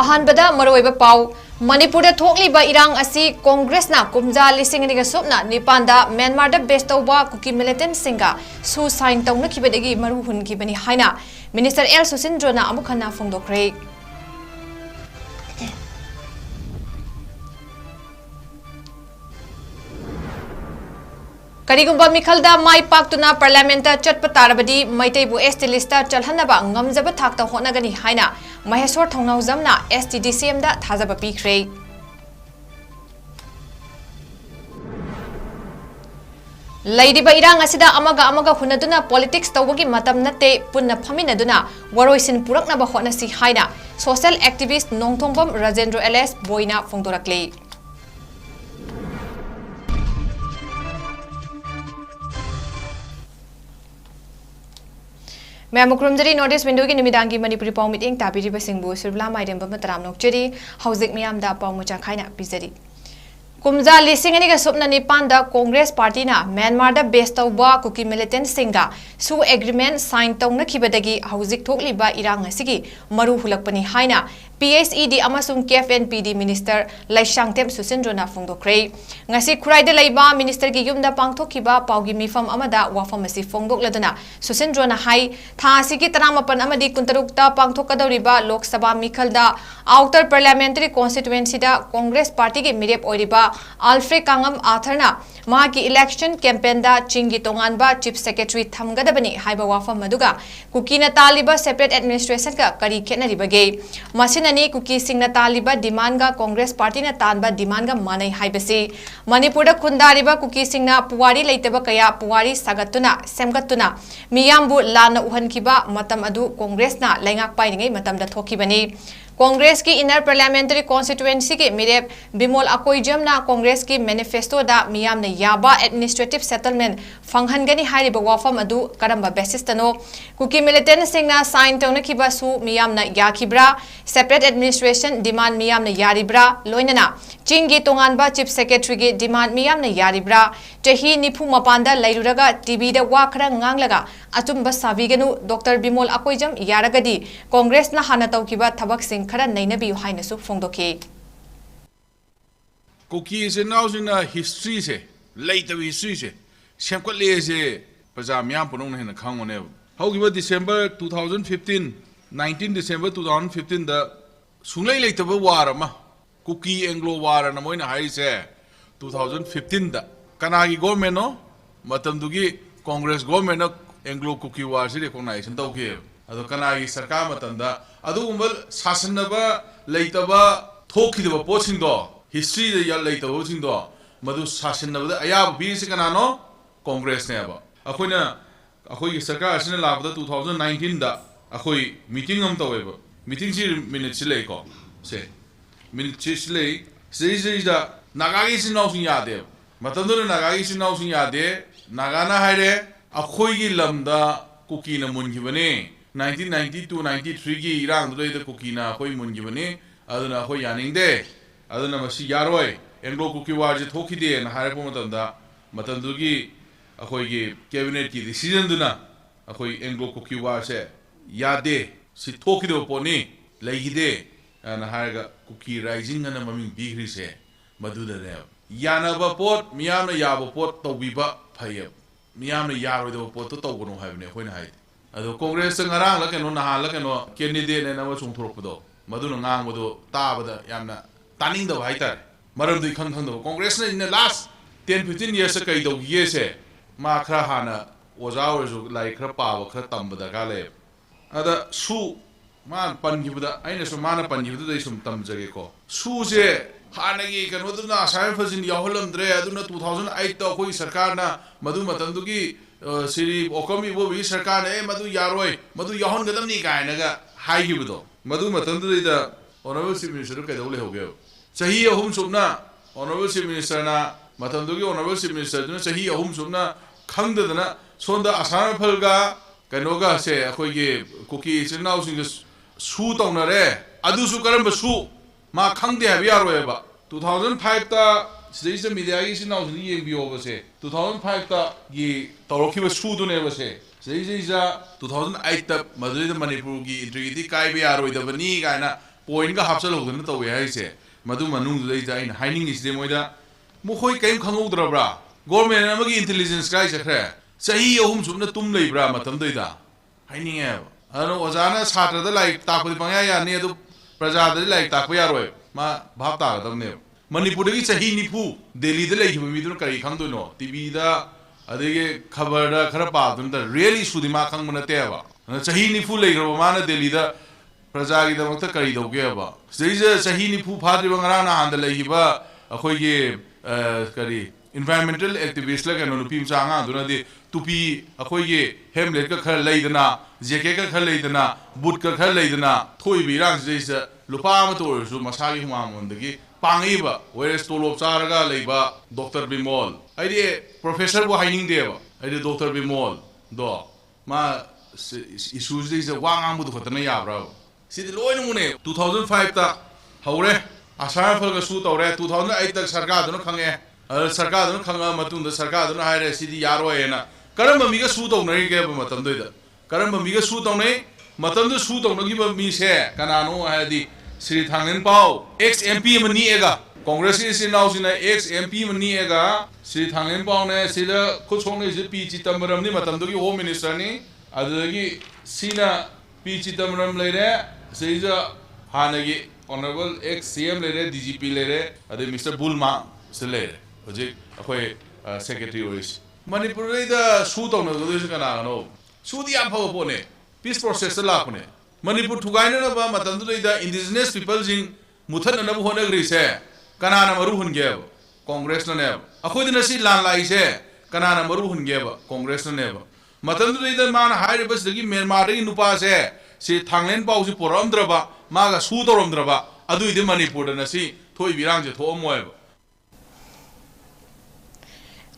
अहानबदा मरोइबा पाउ मणिपुर थोकलिबा इरांग असि कांग्रेसना कुमजा लिसिंग निगा सोपना निपांदा म्यांमार बेस तौबा कुकी मिलिटेंट सिंगा सु साइन तौनखिबदगी मरु हुनखिबनी हाइना मिनिस्टर एल सुशिंद्रोना अमुखना फोंदोखरे करिगुंबा मिखलदा माई पाक्तुना पार्लियामेंट चटप तारबदी मैतेबु एसटी लिस्ट चलहनबा ngamjab थाक्ता होनगनी हाइना महेश्वर थौनाउजमना एसटीडीसीएम दा थाजब पीख्रे लैदिबा इरांग असिदा अमगा हुनदुना पॉलिटिक्स तौबगी मतम नते पुन्ना फमिनदुना वरोइसिन पुरकनबा होनसी हाइना सोशल एक्टिविस्ट नोंथोंबम राजेंद्र एलएस बोइना फोंदोरक्ले मैं मुख्रमजरी नोटिस विंडो की निमिदांगी मणिपुरी पाउ मीटिंग ताबिरी बसिंगबु सुरबला माइरंबम तराम नोकचरी हौजिक मियामदा पाउ मुचा खाइना पिजरी कुमजा लिसिंग अनिगा सुपना निपांदा कांग्रेस पार्टी ना म्यांमार दा बेस तौबा कुकी मिलिटेंट सिंगा सु एग्रीमेंट साइन तौनखिबदगी हौजिक थोकलिबा इरांग असिगी मरु हुलकपनी हाइना PHED अमसुंग KFNPD मिनिस्टर लाइशांगतेम सुशिंद्रोना फोंदोखरे ngasi खुराइदा लैबा मिनिस्टर की युमदा पांगथोखिबा पाउगी मिफम अमदा वाफम असि फोंदोकलदना सुशिंद्रोना हाई था असिगी 38 अमदी 29 ता पांगथोकदौरिबा लोक सभा मिखलदा आउटर पार्लियामेंटरी कॉन्स्टिट्युएंसी दा कांग्रेस पार्टी के मिरेप ओइरिबा अल्फ्रेड कांगम आथरना माकी इलेक्शन कैंपेन दा चिंगी तोंगानबा चीफ सेक्रेटरी थमगदबनी हाइबा वाफम मदुगा कुकीना तालिबा सेपरेट एडमिनिस्ट्रेशन का करी खेनरिबगे मसिननी कुकी सिंगना तालिबा डिमांड का कांग्रेस पार्टी ना तानबा डिमांड का मानै हाइबसे मणिपुर खुंदारिबा कुकी सिंगना पुवारी लेतबा कया पुवारी सागतुना सेमगतुना मियामबु लाना उहनखिबा मतम अदु कांग्रेसना लैंगाक पाइनिङै मतमदा थोखिबनी कांग्रेस की इनर पार्लियामेंटरी कॉन्स्टिट्युएंसी के मिरेप बिमोल अकोइजमना कांग्रेस की मैनिफेस्टो दा मियामना याबा एडमिनिस्ट्रेटिव सेटलमेंट फंगहनगनी हाइरिबा वाफम अदु करंबा बेसिसतनो कुकी मिलिटेंट सिंगना साइन तौनखिबा सु मियामना याखिब्रा सेपरेट एडमिनिस्ट्रेशन डिमांड मियामना यारिब्रा लोइनना चिंगी तोंगानबा चीफ सेक्रेटरी की डिमांड मियामना यारिब्रा चही निफु मपांदा लैरुरगा टीवी दा वा खरा nganglगा अचुंबा साबिगनु डॉक्टर बिमोल अकोइजम यारगदी कांग्रेस ना हाना तौकिबा थबक सिंह खरा नैनबी हाइनसु फोंदोखे कुकी से नाउजिना हिस्ट्री से लेतबी हिस्ट्री से सेमकले से प्रजा म्याम पुनों हेन खांगोने हौगिबा डिसेंबर 2015 19 डिसेंबर 2015 दा सुंगलै लेतबा वार अमा कुकी एंग्लो वार न मोइना हाइसे 2015 दा कनागी गवर्नमेंट नो मतमदुगी Congress government Anglo Kuki war से रिकॉग्नाइजेशन तौके अदो कनागी सरकार मतंदा अदुगुंबा सासनबा लेतबा थोखिदबा पोसिंदो हिस्ट्री दे या लेतबा सिंदो मदु सासनबदा अयाब बीसे कनानो कांग्रेस ने अब अखोइना अखोई सरकार असने लाबदा 2019 दा अखोई मीटिंग हम तवेबा मीटिंग सी मिनिट से लेको से मिनिट से ले से दा नागागी सिनाउसिन यादे मतंदो नागागी सिनाउसिन यादे नागाना हाइरे अखोई की लमदा कुकी न मुनगिबने 1992-93 की इरांग दुले द कुकी ना अखोई मुनगिबने अदुना अखोई यानिंगदे अदुना मसी यारोय एंग्लो कुकी वार जे थोखिदे न हारेपो मतंदा मतंदुगी अखोई की कैबिनेट की डिसीजन दुना अखोई एंग्लो कुकी वार से यादे सि थोखिदो पोनी लेगिदे न हारेगा कुकी राइजिंग न ममिंग बिग्री से मदुदने यानबा पोट मियामना याबो पोट तौबिबा फैय मियामना यारोइदो पोट तौगनो हाइबने अखोइना हाइदे अदो Congress ngaraang la keno nahan la keno candidate ne na chung thorokpado maduna ngangbado tabada yamna taning da bhai tar maram dui khang khang da Congress ne in the last 10-15 years kai do ye se ma khra hana oja oju lai khra pa ba khra tam da ga le ada su man pan gi da aina su mana pan gi da sum tam jage ko su je hana gi keno du na sai fajin yaholam dre aduna 2008 ta koi sarkar na madu matam du gi Shri ओकमी वो भी सरकार ने मधु यारोय मधु यहन गदम नहीं गाय Naga high की बतो मधु मतंदु इदा honourable chief minister के दौले हो गए सही अहुम सुबना ऑनरेबल चीफ मिनिस्टर ना मतंदु की ऑनरेबल चीफ मिनिस्टर ने सही अहुम सुबना खंग दना सोंदा आसाम फलगा कनोगा से अखोई के कुकी चिनाउ सिंग सु तौनरे अदु सु करम सु मा खंग दे हबि यारोय बा 2005 ता सिदे मीडिया की सिनाउ सिंग येंबियो बसे 2005 ता ये तौरखिबा सुदुने बसे सिदे 2008 ता मदुरै दा मणिपुर की इंटीग्रिटी काइबे यारोय दबनी गायना point ka hapsa lo dana tawi hai se madu manung dai ja in hiding is de moida mo khoi kaim khangou drabra government amagi intelligence kai sakre sahi ahum sumna tum leibra matam dai da haining e ano ojana satra da like ta pudi pangya ya ne du praja da like ta ko yaroi ma bhab ta ga ne manipur gi sahi nipu delhi da like mi du kai khang do no tv da adege khabar da khara pa dun da really sudima khang mana te ba sahi nipu leigro ma na delhi da praja gi da makta kari do ge ba sahi nipu phadri bangara na han da lei ba akhoi gi kari environmental activist la kanu pim changa duna de tupi akhoi ge hemlet ka khar leidana jeke ka khar leidana boot ka khar leidana thoi bi rang jeisa lupa ma to su masagi huma mondagi pangi ba whereas tolop charaga leiba Dr. Bimol aide professor bo haining deba aide Dr. Bimol do ma issues is wang am bu khatna ya bra sid loin mune 2005 ta haure asar phal ga su tawre 2008 tak sarkar dun khange sarkar dun khanga matung da sarkar dun haire sidi yaro ena karam mi ga su taw nai ge ba matam doida karam mi ga su taw nai matam du su taw nagi ba mi se kanano haidi Sri Thanglen Pau ex MP mani ega Congress is now sina ex MP mani ega Sri Thanglen Pau ne sila khusong ne P Chittambaram ni matam du gi home minister ni adagi sina P Chittambaram leire seija hanagi honorable ex CM leire DGP leire ade Mr Bulma se leire hoje akhoi secretary ois manipur da su taw na do kana no su di am phaw po ne peace process la ko ne manipur thugaina na ba matam du da indigenous people jing muthan na bu hone gri se kana na maru hun ge congress na ne akhoi dina si lan lai se kana na maru hun ge ba congress na ne ba matam du da man haire bas dagi Myanmar ri nupa se si Thanglen Pau si poram draba ma ga su torom draba adu ide manipur na si thoi birang je tho moy ba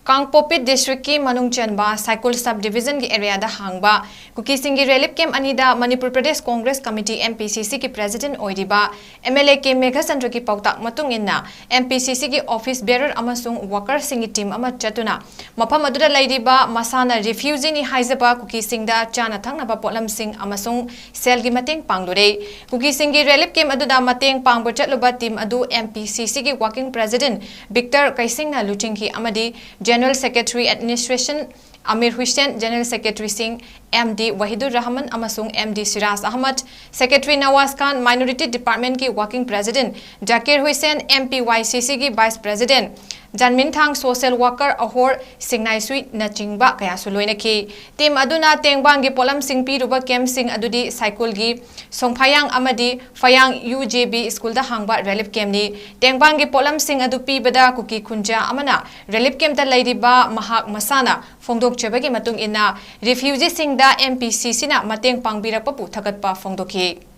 Kangpopit district ki manungchanba cycle subdivision ki area da hangba kuki singi relief camp anida Manipur Pradesh Congress Committee MPCC ki president oiriba MLA ke Meghasandra ki pautak matung inna MPCC ki office bearer amasung worker singi team ama chatuna mafam aduda lairiba masana refugee ni haizaba kuki singda chana thangna ba potlam sing amasung sel gi mateng pangdore kuki singi relief camp aduda mateng pangbo chatluba team adu MPCC ki working president Victor Kaisingna luching ki amadi General Secretary Administration Amir Hussain, General Secretary Singh, MD Wahidur Rahman amasung MD Siraz Ahmad, Secretary Nawaz Khan, Minority Department ki Working President, Zakir Hussain, MPYCC ki Vice President, Janmin Thang Social Worker Ahor Singnai Sui na chingba kaya suloina ki. Team aduna tengbang gi polam sing pi ruba kem sing adudi cycle gi songphayang amadi Fayang UJB School da hangba relief camp ni tengbang gi polam sing adu pi bada kuki khunja amana relief camp da lairiba mahak masana Fongdok chabagi matung ina refugee sing da MPCC na mateng pangbirak papu thagatpa fongdoki.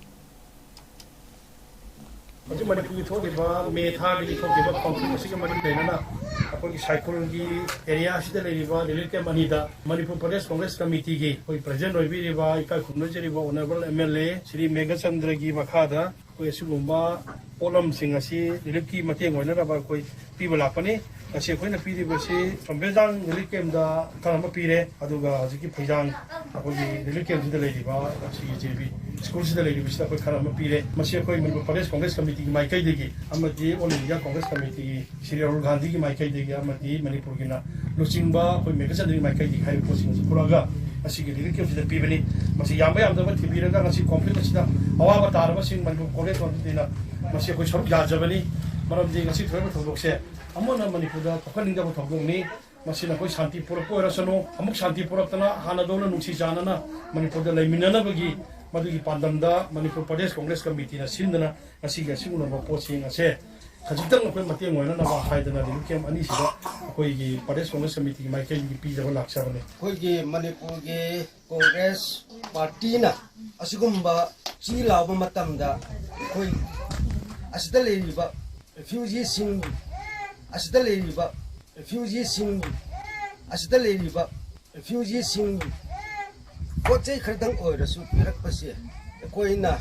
Jadi Manipur itu kita meta di itu kita konflik masih kemarin dengan apa ki cycle di area sida leriba relief camp anida Manipur Pradesh Congress Committee ki koi president oi bi riba ikai khumno jeriba honorable MLA Sri Meghasandra ki makhada koi sugumba polam singasi relief ki mateng oina raba koi pibala pani asi koi na pidi basi sambejang relief camp da tama pire aduga jiki phajang apa ki relief camp sida leriba asi JB school sida leriba sida koi khara ma pire masih koi Manipur Pradesh Congress Committee ki maikai degi amadi all India Congress Committee Sri Rahul Gandhi ki maikai degi amadi Manipur ki na luchingba koi Meghasandra ki maikai degi hai posing puraga asi ki relief camp sida pibani masih yamba yamba da tibira da asi conflict sida awa ba tarba sing Manipur Congress dina masih koi saruk jajabani maram di asi thoi thobok se amona Manipur da thokhaning da thobok ni masih na koi shanti purap ko rasano amuk shanti purap tana hana dona nungsi jana na Manipur da laiminana bagi madugi pandam da Manipur Pradesh Congress Committee na sindana asi ga siguna ba posing ase khajitang koi mateng oina na ba haidana di kem ani sida koi gi Pradesh Congress Committee mai kai gi pi da laksa bane koi gi Manipur gi Congress Party na asigumba chi lawa matam da koi asida leriba refugee sing asida leriba refugee sing asida leriba refugee sing koche khardang oirasu pirak pase koina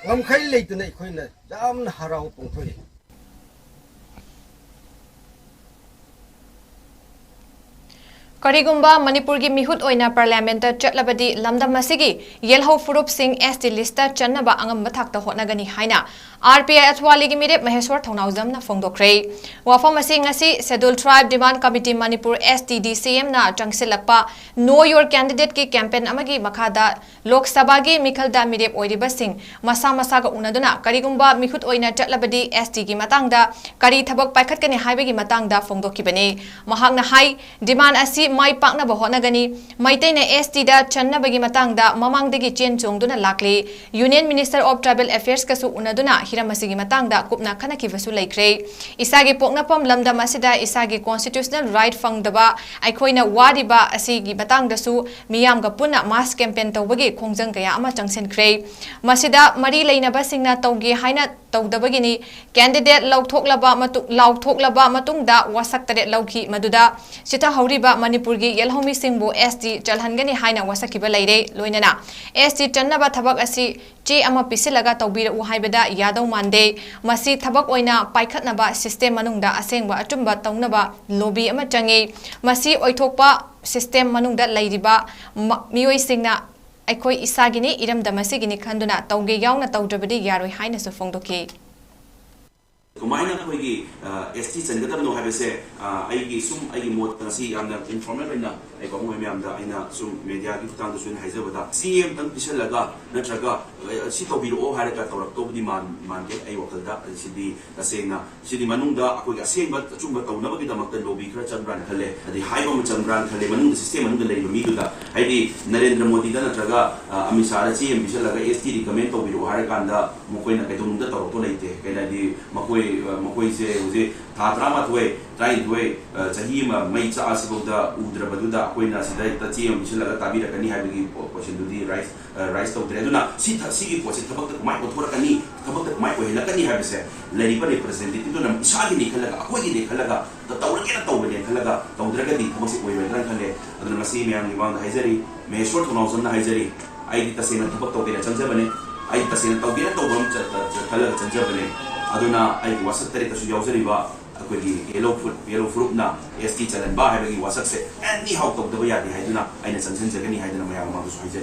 ngamkhai leitna koina jamna harau pongthoi Karigumba Manipur gi mihut oina parliament chatlabadi lamdam masigi yelho furup sing ST lista channaba angam bathak ta hotnagani haina RPI athwali gi mirep Maheswar thongnawjam na phongdokre wafam asing asi scheduled tribe demand committee Manipur STDCM na changsilakpa know your candidate ki campaign amagi makhada Lok Sabha gi mikhalda mirep oiriba sing masa masa ga unaduna karigumba mihut oina chatlabadi ST gi matangda kari thabak paikhatkani haibagi matangda phongdokibani mahakna hai demand asi mai pakna bahona gani maitei na ST da channa bagi matang da mamang degi chen chongduna lakle Union Minister of Tribal Affairs kasu unaduna hiramasigi matang da kupna khana ki vasu laikre isagi pokna pam lamda masida isagi constitutional right fangdaba aikoina wadiba asigi matang da su miyam ga punna mass campaign tawbagi khongjang kaya ama changsen kre masida mari leina basingna tawgi haina tawdabagini candidate lauthoklaba matung da wasak tare lauki maduda sita hauriba Manipur gi yelhomi singbu ST chalhangani haina wasakiba leire loinana ST channaba thabak asi che ama pisilaga tawbira u haibada yadaw mande masi thabak oina paikhatnaba system manungda asengba atumba tawnaba lobby ama changi masi oithokpa system manungda leiriba mioi singna aikoi isagini iramda masigini khanduna tawge yauna tawdrabadi yaroi haina su phongdoki Kumaina koigi ST changadabno habese aigi sum aigi mot nasi amda informal baina ai ko mo amda aina sum media gi tang sun haizabada CM tang pisalaga natraga si to biro haraka tawrak to di man ke ai wakalda sidi asena sidi manungda akoi asengba chumba tawna bagi damakta lobby khara chambran khale adi haiba ma chambran khale manung system manung lei mi duda ai Narendra Modi da natraga amisara CM pisalaga ST recommend to biro haraka anda mokoina kai tumunda tawrak to leite kaila di makoi se uze thatrama thoi trai thoi chahi ma mai cha asibauda udra baduda koina sidai ta chiam bisalaga tabira kani habigi question dudi rice to dreduna sigi posit thabak mai othora kani thabak mai ko helakani habise lari pa representative duna isagi ni khalaga akoi ni khalaga ta tawra kena tawbane khalaga tawdraga di thabak se oi wedran khale aduna masi myang ni wang haizari Maheswar thonawjam na haizari ai di tasena thabak tawbena chanjabane ai tasena tawbena tawbam khalaga chanjabane aduna ai wasak tare ta su yausariba akoi yellow fruit na ST chalan ba haibagi wasak se any how to daba yadi haiduna aina sansan jagani haiduna mayam ma su haije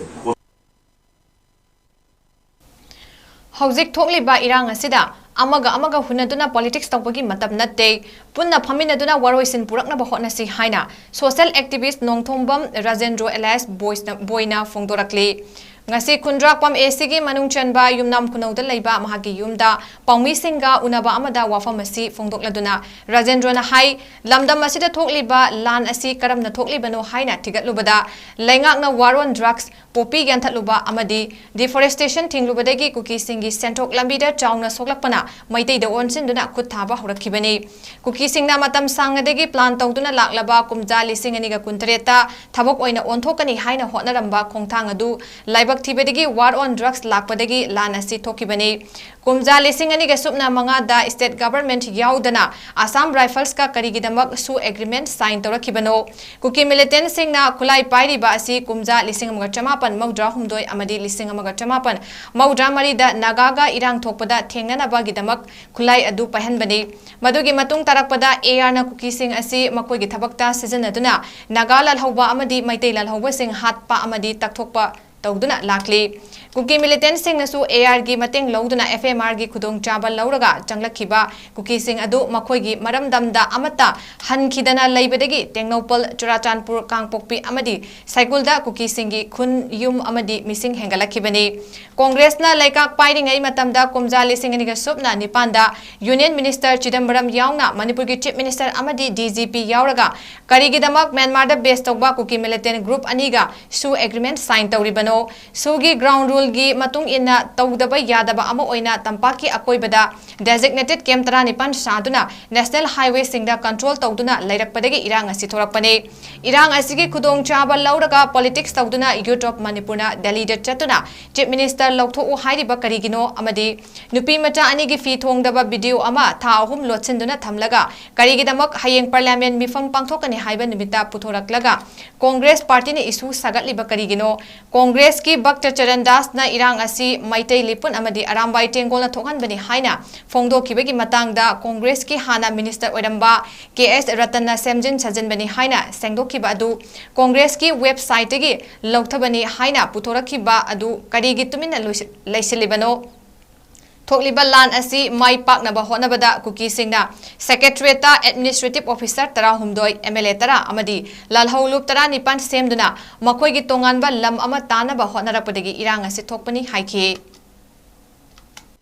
Hauzik thokli ba irang asida amaga hunaduna politics tawbagi matab natte punna phaminaduna waroisin purakna ba hotna si haina social activist nongthombam Rajendro alias boyna phongdorakle ngasi khundrak pam AC gi manung chanba yumnam khunauda leiba mahagi yumda paumi singa unaba amada wafam asi phongdokladuna Rajendro na hai lamdam asida thokliba lan asi karamna thoklibano haina thigatlubada lengakna war on drugs popi ganthaluba amadi deforestation thinglubadagi KUKI singi sentok lambida chauna soklakpana maitei da onsinduna khut thaba horakhibani KUKI singna matam sangadagi plan tawduna laklaba kumja lisingani ga kuntareta thabok oina onthokani haina hotnaramba khongthang adu laibak Tibedigi war on drugs lakpadagi lanasi thokibani kumja lisingani ga supna manga da state government yaudana Assam Rifles ka karigidamak su agreement sign torakibano KUKI militant singna khulai pairi ba asi kumja lising amaga chamapan maudra humdoi amadi lising amaga chamapan maudra mari da nagaga irang thokpada thengnana ba gidamak khulai adu pahanbani madugi matung tarakpada AR na KUKI sing asi makoi gi thabakta sejanaduna nagalal hauba amadi maitai lal hauba sing hatpa amadi takthokpa tawduna lakli KUKI militant sing nasu AR gi mateng lawduna FMR gi khudong chabal lawraga changlakhiba KUKI sing adu makhoi gi maramdamda amata hankhidana leibadagi tengnopal Churachandpur Kangpokpi amadi Saigulda KUKI sing gi khun yum amadi mising hengalakhibani Congress na laikak pairingai matamda kumjali sing ani ga supna nipanda Union Minister Chidambaram yauna Manipur gi Chief Minister amadi DGP yauraga karigidamak Myanmar da based tawba KUKI militant group aniga su agreement sign tawribano sugi ground rule gi matung ina tawdaba yadaba ama oina tampaki akoibada designated camp 19 saduna national highway singda control tawduna lairakpadagi irang asi thorakpane irang asigi khudong chaba lauraga politics tawduna youth of Manipurna Delhi da chatuna chief minister lautho u hairiba karigino amadi nupi macha ani gi fi thongdaba video ama tha ahum lotsinduna thamlaga karigidamak hayeng parliament mifam pangthokani haiba nimita puthoraklaga Congress party ni issue sagatliba karigino Congress Congress की भक्त चरणदास ना इरांग असी मैतै लिपुन अमदी अरामबाई टेंगोल ना थोकहनबनी हाइना फोंदोखिबगी मतांगदा कांग्रेस की हाना minister ओइरंबा KS रतन सेमजिन सजनबनी हाइना सेंगदोखिबा अदु कांग्रेस की website गी लौथबनी हाइना पुथोरखिबा अदु करिगी तुमिना लैसिलिबनो थोकलिबा लान असी माई पाकनबा होनबदा कुकी सिंगना सेक्रेटरीता एडमिनिस्ट्रेटिव ऑफिसर तरा हुमदोय MLA तरा अमदी लालहौलुप तरा निपान सेमदुना मखोयगी तोंगानबा लम अमा तानबा होनरपदगी इरांग असी थोकपनी हाइखि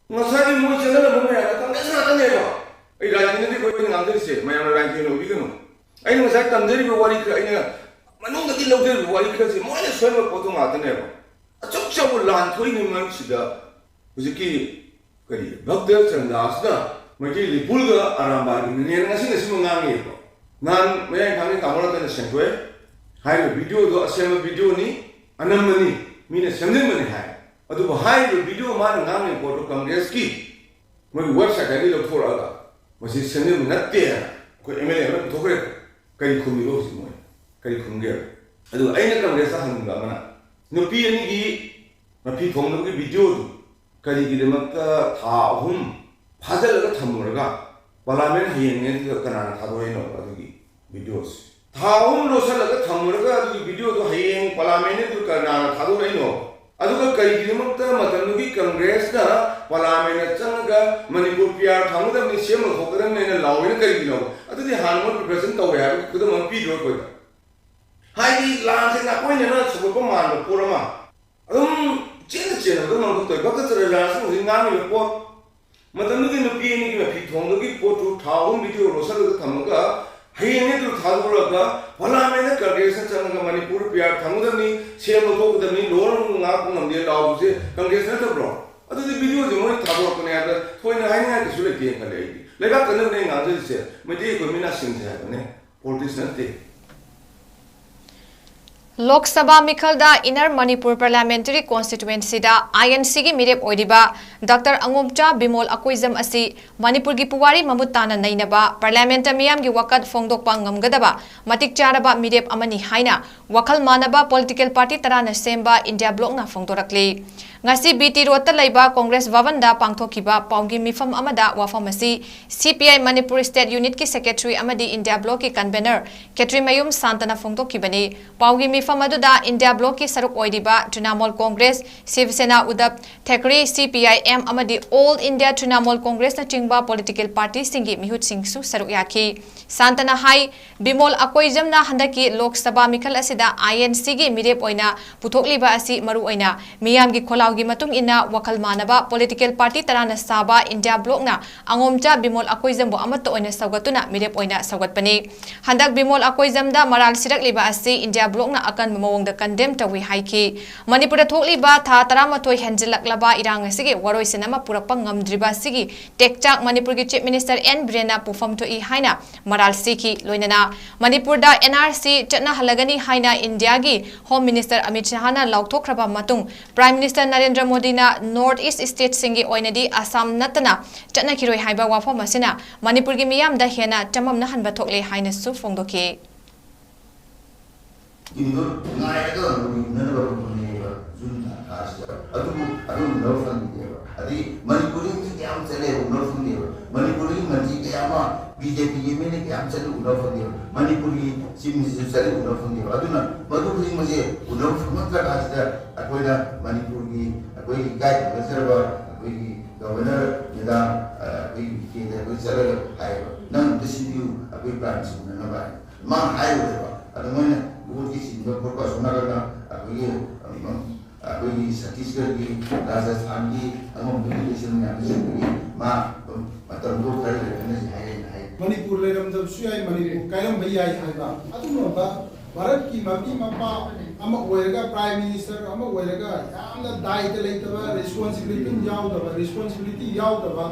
मसाई मोय चनल बमे कांग्रेस नातनेबा ए राजनीति कोई नांदरिसे मयाम राजनीति लोबिगनो आई मसाई तंदरी वारी खैना मनोंदगी लौदर वारी खसे मोयने सोयम पोतो नातनेबा अचुचबु लान थोइनि मनसिदा हुजिकी करी भक्त चंदासना मजे लिपुलगा आरामबागी नेरंगासी नसिम ngangi nan मैं खाने कामला तने सेंटवे हाई वीडियो दो असेम वीडियो नी अनमनी मीने समझे मने हाई अदु हाई वीडियो मान ngangi फोटो कांग्रेस की मैं वेबसाइट है लोग फोर आगा मसे समझे नत्ते है कोई MLA में तो करे कई खुमी लो सिमोय कई खुंगे अदु आइना कांग्रेस हंगा मना नुपी अनि की मपी थोंग की वीडियो करीगिदमक्ता था अहुम फाजलगा थम्मुरगा पार्लियामेंट हयेंगे कनाना थादोयनो अदुगी वीडियोस था अहुम लोसलगा थम्मुरगा अदुगी वीडियो दो हयेंग पार्लियामेंट दु कनाना थादोयनो अदुगा करीगिदमक्ता मतनुगी कांग्रेस ना पार्लियामेंट चंगा मणिपुर पियार थामुदमनि सेम खोकदम ने लावेन करीगिनो अदुदी हानमो रिप्रेजेंट तवे है कुदम पीदो कोय हाई लांसे ना कोइने ना सुबको मान पुरमा अदुम चेन तो मन तो बक चरलास उसी नाम में पोट मतलब कि नुपी ने कि फिर थोंग की पोट उठाओ वीडियो रोसल थमगा हयेने तो थादुरगा भला में कांग्रेस चंगा मणिपुर पियार थमुदनी सेम लोकदनी लोन ना को नमदे लाउसे कांग्रेस न तब्रो अदु वीडियो जो मोय थादुरकने आदा थोइना हाइना के सुले के खले लेगा कने ने गाजे से मजे को मिना सिंह है ने पॉलिटिशियन ते लोकसभा मिखलदा इनर मणिपुर पार्लियामेंटरी कॉन्स्टिट्युएंसी दा INC की मिरेप ओइदिबा डॉक्टर अंगोमचा बिमोल अकोइजम असी मणिपुर की पुवारी ममुताना नैनबा पार्लियामेंट मियाम की वकत फोंगदोकपा ngamgadaba मतिक चारबा मिरेप अमनी हाइना वखल मानबा पॉलिटिकल पार्टी तराना सेम्बा इंडिया ब्लॉक ना फोंगदोरकली ngasi BT रोड लैबा कांग्रेस भवन दा पांगथोखिबा पाउगी मिफम अमदा वाफम असी CPI मणिपुर स्टेट यूनिट की सेक्रेटरी अमदी इंडिया ब्लॉक की कन्वेनर 𝐶𝐄𝐰𝐬 सांतना फोंगदोखिबनी पाउगी मिफम अदुदा इंडिया ब्लॉक की सरुक ओइदिबा तृणमूल कांग्रेस शिवसेना उद्धव ठाकरे CPIM अमदी ऑल इंडिया तृणमूल कांग्रेस न चिंगबा पॉलिटिकल पार्टी सिंगी मिहुत सिंगसु सरुक याखी सांतना हाई बिमोल अकोइजम ना हंदकी लोकसभा मिखल असिदा INC की मिरेप ओइना पुथोकलिबा असि मरु ओइना मियाम की खोलाउगी मतुंग इना वखल मानबा पॉलिटिकल पार्टी तराना साबा इंडिया ब्लॉक ना अंगोमचा बिमोल अकोइजम बो अमत ओइना सौगतुना मिरेप ओइना सौगतपनी हंदक बिमोल अकोइजम दा मराल सिरकलिबा असि इंडिया ब्लॉक ना अकन मवोंग दा कंडेम तवी हाइकी मणिपुर थोकलिबा था 13 हेंजिलकलबा इरांग असिगे वरोइसिनमा पुरकपा ngamdriba सिगी टेकचाक मणिपुर की चीफ मिनिस्टर N ब्रेना पुफम तो ई हाइना मराल सिकी लोइनना मणिपुर दा NRC चटना हलगनी हाइना इंडिया की होम मिनिस्टर अमित शाह ना लौथोखरबा मतुंग प्राइम मिनिस्टर नरेंद्र मोदी ना नॉर्थ ईस्ट स्टेट सिंगी ओइनदी असम नतना चटना खिरोय हाइबा वाफम असिना मणिपुर की मियाम दा हेना चमम ना हनबा थोकले हाइना सु फोंगदोके इंदो नायका ननबा पुनेबा जुनता कासबा अदु नरफंदेबा अदि मणिपुरी की याम चले नरफंदेबा मणिपुरी मंत्री के यामा बीजेपी के मेने के याम चले नरफंदेबा मणिपुरी सिमनि चले नरफंदेबा अदुना मधुपुरी मजे नरफंदका कासदा अकोइदा मणिपुर की अकोइ गाइड नसरबा अकोइ गवर्नर निदा अकोइ के अकोइ चले हाय नन दिसियु अकोइ प्लान सुनना मा हाय होबा अदुमने की सिंह को सुना करना अभी छत्तीसगढ़ की राजस्थान की हम मिलिटेशन में आने की मां मतलब दो कर लेने है मणिपुर ले रम जब सुयाई मणिपुर कायम भैया आइबा अदुनोबा भारत की मपी मपा अम ओइरगा प्राइम मिनिस्टर अम ओइरगा यामना दायित्व लेतबा रिस्पांसिबिलिटी यावदबा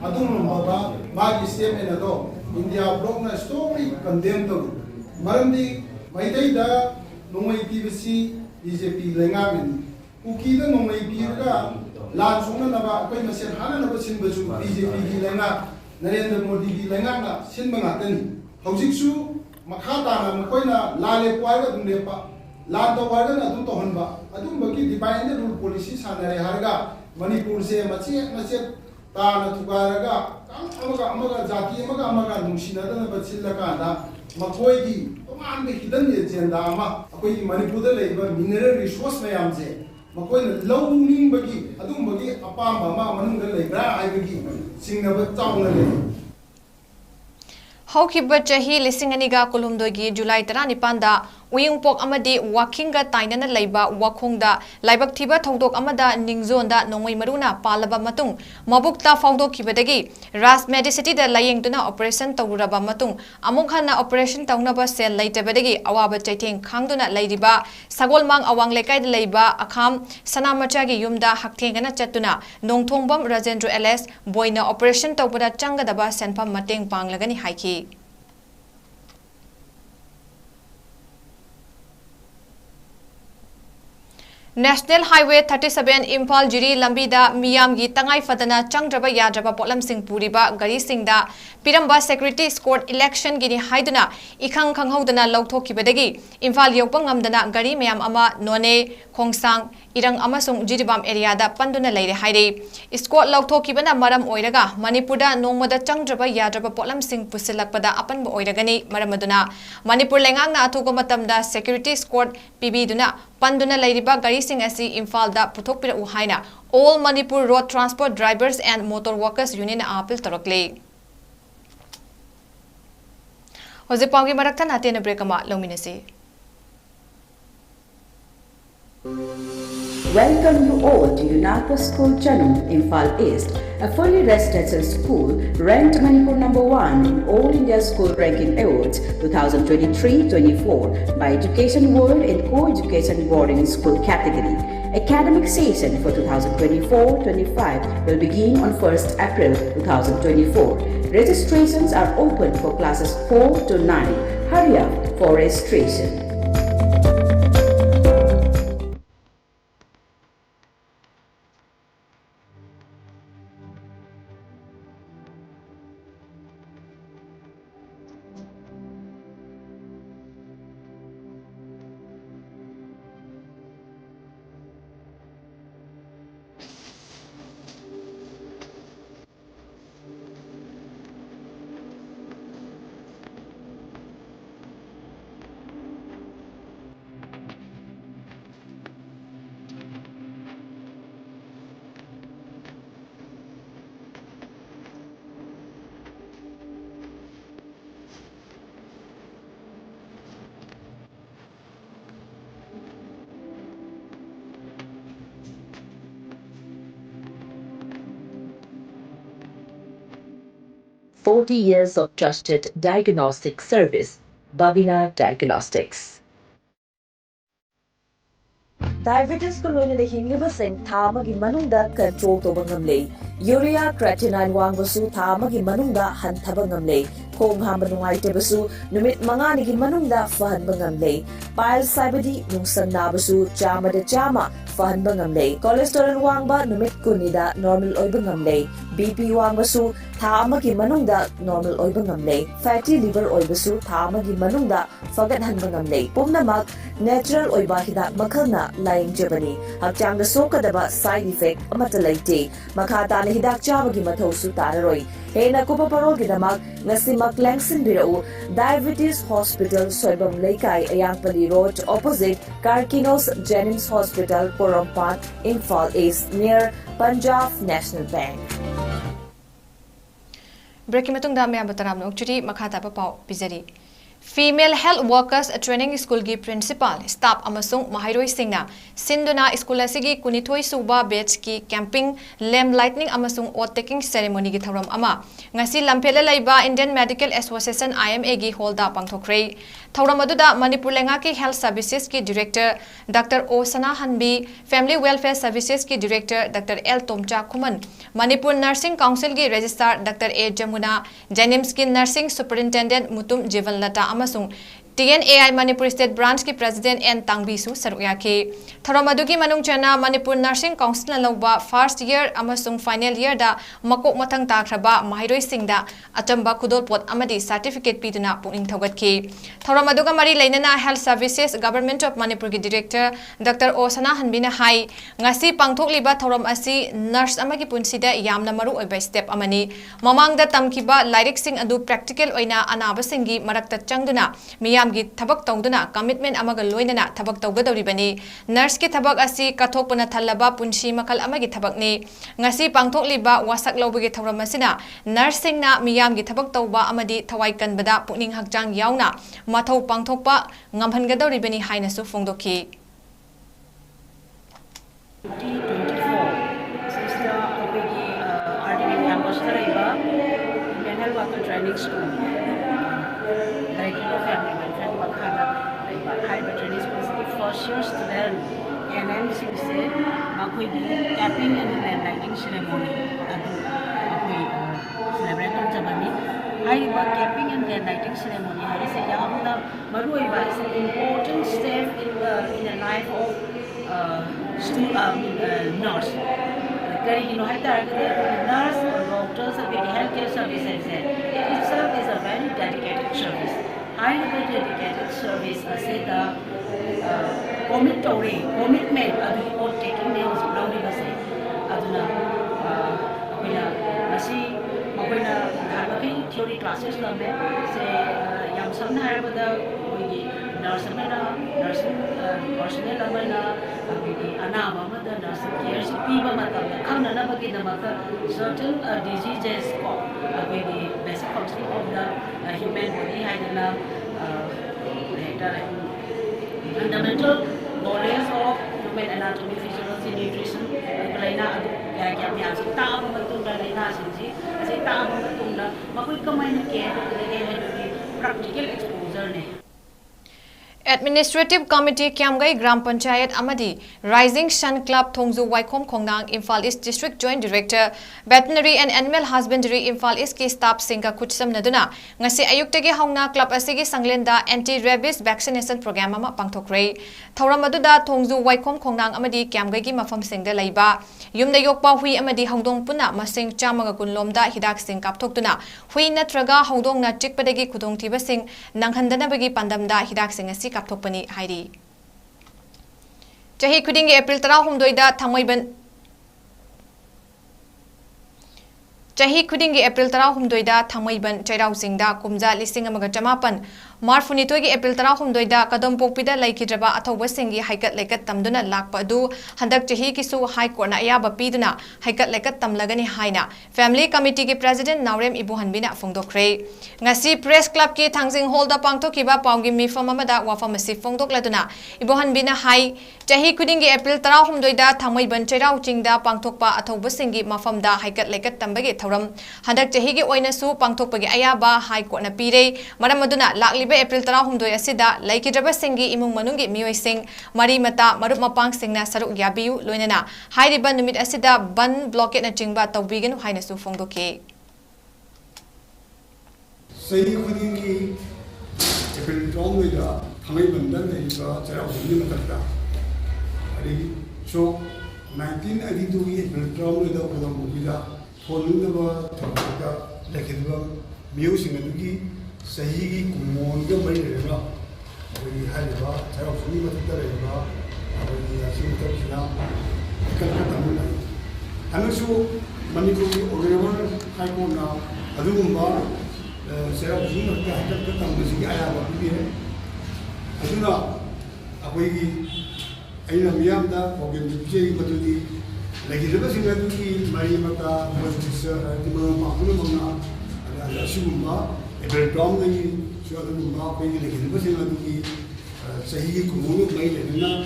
अदुनोबा मागी स्टेटमेंट अदो इंडिया ब्लॉक ना स्टोरी कंडेम तो मरमदी मैदा नोंगई पीबसी बीजेपी लेंगामेन कुकी दा नोंगई पीरगा लान सोंगनबा अखोय मसेन हाननबा सिनबसु बीजेपी की लेंगा नरेंद्र मोदी की लेंगा ना सिनबा ngaतनी हौजिकसु मखा ताना मखोयना लाले पुआइगा दुम लेपा लान तो वाइगा ना दुम तो हनबा ꯑꯗꯨꯝꯕꯒꯤ ꯗꯤꯚꯥꯏꯟ ꯔꯨꯜ ꯄꯣꯂꯤꯁꯤ ꯁꯥꯟꯅꯔꯦ ꯍꯥꯏꯔꯒ ꯃꯅꯤꯄꯨꯔꯁꯦ ꯃꯆꯦꯠ ꯃꯆꯦꯠ ꯇꯥꯅ ꯊꯨꯒꯥꯏꯔꯒ ꯑꯃꯒ ꯖꯥꯇꯤ ꯑꯃꯒ ꯅꯨꯡꯁꯤꯅꯗꯅꯕ ꯁꯤꯜꯂꯀꯥꯟꯗ ꯃꯈꯣꯏꯒꯤ ꯇꯣꯉꯥꯟꯕ ꯍꯤꯗꯟ ꯑꯦꯖꯦꯟꯗꯥ ꯑꯃ ꯑꯩꯈꯣꯏꯒꯤ ꯃꯅꯤꯄꯨꯔꯗ ꯂꯩꯔꯤꯕ ꯃꯤꯅꯔꯦꯜ ꯔꯤꯁꯣꯔꯁ ꯃꯌꯥꯝꯁꯦ ꯃꯈꯣꯏꯅ ꯂꯧꯅꯤꯡꯕꯒꯤ ꯑꯗꯨꯝꯕꯒꯤ ꯑꯄꯥꯝꯕ ꯑꯃ ꯃꯅꯨꯡꯗ ꯂꯩꯕ꯭ꯔꯥ ꯍꯥꯏꯕꯒꯤ ꯆꯤꯡꯅꯕ ꯆꯥꯎꯅ ꯂꯩ ꯍꯧꯈꯤꯕ ꯆꯍꯤ 2019ꯒꯤ ꯖꯨꯂꯥꯏ 19ꯗ ꯎꯌꯨꯡꯄꯣꯛ ꯑꯃꯗꯤ ꯋꯥꯈꯤꯡꯒ ꯇꯥꯏꯅꯅ ꯂꯩꯕ ꯋꯥꯈꯣꯡꯗ ꯂꯥꯏꯕꯛ ꯊꯤꯕ ꯊꯧꯗꯣꯛ ꯑꯃꯗ ꯅꯤꯡꯖꯣꯟꯗ ꯅꯣꯡꯃꯩ ꯃꯔꯨꯅ ꯄꯥꯜꯂꯕ ꯃꯇꯨꯡ ꯃꯕꯨꯛꯇ ꯐꯥꯎꯗꯣꯛꯈꯤꯕꯗꯒꯤ ꯔꯥꯖ ꯃꯦꯗꯤꯁꯤꯇꯤꯗ ꯂꯥꯌꯦꯡꯗꯨꯅ ꯑꯣꯄꯔꯦꯁꯟ ꯇꯧꯔꯨꯔꯕ ꯃꯇꯨꯡ ꯑꯃꯨꯛ ꯍꯟꯅ ꯑꯣꯄꯔꯦꯁꯟ ꯇꯧꯅꯕ ꯁꯦꯜ ꯂꯩꯇꯕꯗꯒꯤ ꯑꯋꯥꯕ ꯆꯩꯊꯦꯡ ꯈꯥꯡꯗꯨꯅ ꯂꯩꯔꯤꯕ ꯁꯒꯣꯜꯃꯥꯡ ꯑꯋꯥꯡ ꯂꯩꯀꯥꯏꯗ ꯂꯩꯕ ꯑꯈꯥꯝ ꯁꯅꯥꯃꯆꯥꯒꯤ ꯌꯨꯝꯗ ꯍꯛꯊꯦꯡꯅꯅ ꯆꯠꯇꯨꯅ ꯅꯣꯡꯊꯣꯡꯕꯝ ꯔꯥꯖꯦꯟꯗ꯭ꯔ ꯑꯦꯂꯦꯁ ꯕꯣꯏꯅ ꯑꯣꯄꯔꯦꯁꯟ ꯇꯧꯕꯗ ꯆꯪꯒꯗꯕ ꯁꯦꯟꯐꯝ ꯃꯇꯦꯡ ꯄꯥꯡꯂꯒꯅꯤ ꯍꯥꯏꯈꯤ National Highway 37 Imphal Jiri Lambida Miyamgi Tangai Fadana Changdraba Yadraba Potlamsing Puriba Gari Singda Piramba Security Escort Election Gini Haiduna Ikhang Khanghodana Lauthokibadagi Imphal Yokpangamdana Gari Mayam Ama None Khongsang Irang Amasung Jiribam area da Panduna Leire Haide Escort Lauthokibana Maram Oiraga Manipurda Nomada Changdraba Yadraba Potlamsing Pusilakpada Apanba Oiragani Maramaduna Manipur Lengangna Atugo Matamda Security Escort Pibiduna Panduna Leiriba Gari Sing asi Imphal da puthokpira uhaina All Manipur Road Transport Drivers and Motor Workers Union appeal torakle Hoje paugi marakta natena break ama lominasi Welcome you all to UNACO School Chanum, Imphal East, a fully residential school ranked Manipur #1 in All India School Ranking Awards 2023-24 by Education World in Co-Education Boarding School category. Academic session for 2024-25 will begin on 1st April 2024. Registrations are open for classes 4 to 9. Hurry up for registration. "40 years of trusted diagnostic service, Babina Diagnostics." Diabetes ko loina de hingiba sing thama gi manungda control to bangamle. Urea creatinine wangbasu thama gi manungda hanthaba ngamle. Khong hamba nungai tebasu numit mangani gi manungda fahan bangamle. Piles saibadi nungsan nabasu chama de chama fahan bangamle. Cholesterol wangba numit kunida normal oy bangamle. BP wangbasu thama gi manungda normal oy bangamle. Fatty liver oy basu thama gi manungda fagat han bangamle. Pumnamak natural oy ba hida makalna laying jabani. Hakchang da sokadaba side effect amata laite. Makata na hidak chaba gi mathausu tararoi. Hena kupa parol gi damak ngasimak langsin birau Diabetes Hospital Soibam Laikai Ayangpali Road opposite Karkinos Jennings Hospital Porompat Imphal East near Punjab National Bank. Breaking matungda me abataram no churi makhata pa pau pizari Female Health Workers Training School gi Principal Staff amasung mahairoi singna sinduna school asigi kunithoi suba batch ki camping lamp lightning amasung oath taking ceremony gi thoram ama ngasi lamphela laiba Indian Medical Association IMA gi holda pangthokre thoram aduda Manipur lenga ki Health Services ki Director Dr. O Sana Hanbi Family Welfare Services ki Director Dr. L Tomcha Khuman Manipur Nursing Council gi Registrar Dr. A Jamuna Jenims ki Nursing Superintendent Mutum Jivanlata amasung TNAI Manipur State Branch ki President N Tangbi su saruk yaki. Thorom adugi manung chana Manipur Nursing Council na lawba first year amasung final year da makok mathang takraba mahiroi singda achamba khudol pot amadi certificate piduna puning thogatki. Thorom aduga mari lainana Health Services Government of Manipur ki Director Dr. Osana Hanbina hai ngasi pangthok liba thorom asi nurse amagi punsida yamna maru oiba step amani mamangda tamkiba lairik sing adu practical oina anaba singi marakta changduna miyamgi thabak tawduna commitment amaga loinana thabak tawgadawribani nurse ki thabak asi kathokpana thalaba punshi makal amagi thabakni ngasi pangthok liba wasak lobagi thoram asina nursing na miyamgi thabak tawba amadi thawai kanbada puning hakjang yauna mathau pangthokpa ngamhangadawribani haina su fongdoki 2024 sister apegi RTP campus taraiba mental work training school director of family welfare makhana high training school ki first year student NMC se makoi di tapping and lighting ceremony adu apoi celebrate jabani hai ba capping and lighting ceremony hai se yamna marui ba is an important step in the life of nurse. Nurse or doctors or healthcare services it itself is a very dedicated service. Highly dedicated service. I say the commitment of taking names loudly say. Aduna, theory classes say young son nurse nursing personnel anama nursing care certain diseases basic functioning of the human body fundamental knowledge of human anatomy, physiology, nutrition practical exposure Administrative Committee 𝐿𝐄𝐰𝐬 Gram Panchayat Amadi Rising Sun Club Thongzu Waikhom Khongnang Imphal East District Joint Director Veterinary and Animal Husbandry Imphal East ki staff singka khutsamna duna ngasi ayuktagi hauna club asigi sanglenda anti-rabies vaccination program ama pangthokre thoram aduda Thongzu Waikhom Khongnang amadi 𝐿𝐄𝐰𝐬 gi mafam singda leiba yumda yokpa hui amadi hongdong puna masing chamaga kunlomda hidak sing kapthokduna hui natraga hongdong na chikpadagi khudong thiba sing nanghandana bagi pandamda hidak sing asi kapthokpani hairi chahi khuding April 13 da thamaiban chahi khuding April 13 da thamaiban chairau singda kumja lising amaga chamapan Marfunitoi ki April 13 da kadam pokpida laikidraba athoba singi haikat laikat tamduna lakpa adu handak chahi kisu high court na ayaba piduna haikat laikat tamlagani haina family committee ki president Naurem Ibu Hanbina fongdokre ngasi press club ki thangjing hall da pangthokiba pawngi mifam amada wafam asi fongdokladuna Ibu Hanbina hai chahi khuding ki April 13 da thamaiban chairau chingda pangthokpa athoba singi mafamda haikat laikat tambagi thoram handak chahi ki oina su pangthokpagi ayaba high court na pire maram aduna lakli April 13 asida laikidraba singi imung manungi mioi sing mari mata marup mapang singna saruk yabiu loinana hairiba numit asida ban blockade na chingba tawbiganu haina su fongdoke Sayi khudingi April 13 da thamai bandan ne ba chara huni matakta ari so 1982 April 13 da kodam bubida thonunda ba thokta lekidba miu singadugi Sahi kumonga mai rega abani haliba chara huni matakta rega abani asimta kina kalkata hanasu manipuri honorable high court na adugumba chara huni matakta kalkata tamdisi ayaba bibi aduna akoigi aina miyamda program dipje matudi lagi leba singaduki mari mata majlis timang makuna mangna ada asumba April 13 ni suatu rumah pergi lagi lepas yang lagi sahih kumulu mai lena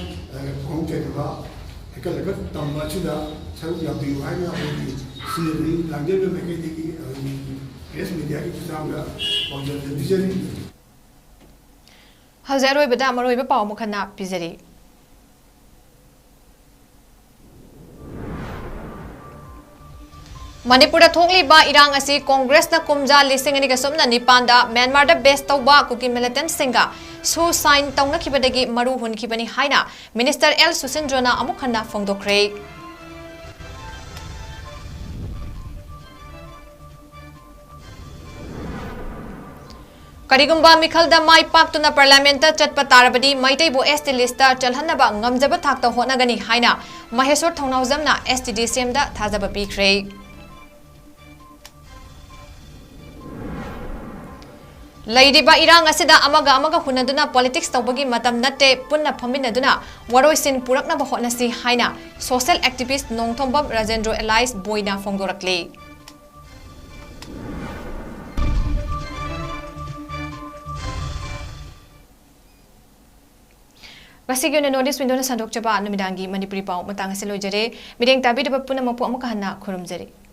kongkai juga dekat tambah sudah saya yang biuai na pergi sini lanjut mereka di press media itu sama bagian television Hazaroi beda maroi be pau mukhana pizari Manipur da thongli ba irang asi Congress na kumja lising ani ka somna nipanda Myanmar da best tawba KUKI militant singa su sign tongnakhibadagi maru hunkhibani haina Minister L Sushindro na amuk hanna phongdokre. Karigumba Mikhalda Mai Paktuna Parliamenta Chatpa Tarabadi Maitaibu ST Lista Chalhanaba Ngamjaba Thakta Honagani Haina Maheswar Thongnauzamna STDCM da Thazaba Pikre. Laidiba irang asida amaga hunaduna politics tawbagi matam natte punna phaminaduna waroisin purakna ba hotnasi haina social activist Nongthombam Rajendro Elias Boina Phongdorakle. Basigi na notice window na sandok chaba numidangi Manipuri pau matang silojare mideng tabi de puna mapu amukahanna khurumjare.